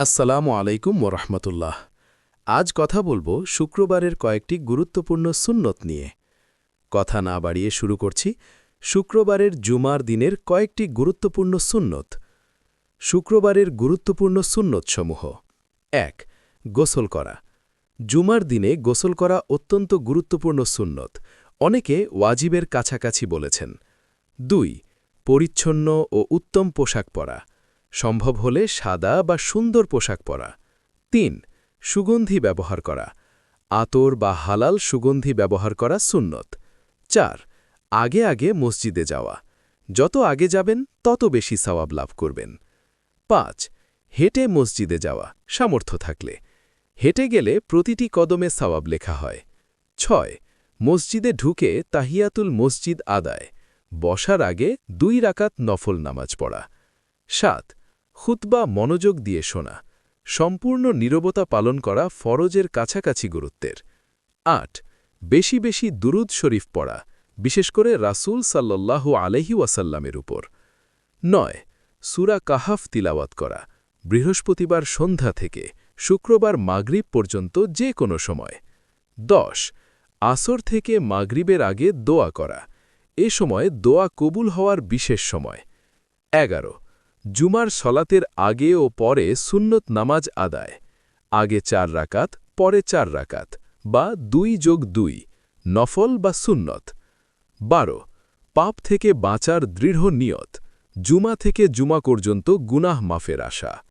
আসসালামু আলাইকুম ওরহমতুল্লাহ। আজ কথা বলবো শুক্রবারের কয়েকটি গুরুত্বপূর্ণ সুন্নত নিয়ে। কথা না বাড়িয়ে শুরু করছি শুক্রবারের জুমার দিনের কয়েকটি গুরুত্বপূর্ণ সুন্নত। শুক্রবারের গুরুত্বপূর্ণ সুন্নতসমূহ। ১. গোসল করা। জুমার দিনে গোসল করা অত্যন্ত গুরুত্বপূর্ণ সুন্নত। অনেকে ওয়াজিবের কাছাকাছি বলেছেন। ২. পরিচ্ছন্ন ও উত্তম পোশাক পরা। সম্ভব হলে সাদা বা সুন্দর পোশাক পরা। ৩. সুগন্ধি ব্যবহার করা। আতর বা হালাল সুগন্ধি ব্যবহার করা সুন্নত। ৪. আগে আগে মসজিদে যাওয়া। যত আগে যাবেন তত বেশি সওয়াব লাভ করবেন। ৫. হেঁটে মসজিদে যাওয়া সামর্থ্য থাকলে। হেঁটে গেলে প্রতিটি কদমে সওয়াব লেখা হয়। ৬. মসজিদে ঢুকে তাহিয়াতুল মসজিদ আদায়। বসার আগে ২ রাকাত নফল নামাজ পড়া। ৭. খুতবা মনোযোগ দিয়ে শোনা। সম্পূর্ণ নীরবতা পালন করা ফরজের কাছাকাছি গুরুত্বের। ৮. বেশি বেশি দুরুদ শরীফ পড়া, বিশেষ করে রাসূল সাল্লাল্লাহু আলাইহি ওয়াসাল্লামের উপর। ৯. সূরা কাহাফ তিলাওয়াত করা, বৃহস্পতিবার সন্ধ্যা থেকে শুক্রবার মাগরিব পর্যন্ত যে কোনো সময়। ১০. আসর থেকে মাগরিবের আগে দোয়া করা। এ সময় দোয়া কবুল হওয়ার বিশেষ সময়। ১১. জুমার সলাতের আগে ও পরে সুন্নত নামাজ আদায়। আগে ৪ রাকাত, পরে ৪ রাকাত বা ২+২, নফল বা সুন্নত। ১২. পাপ থেকে বাঁচার দৃঢ় নিয়ত। জুমা থেকে জুমা পর্যন্ত গুনাহ মাফের আশা।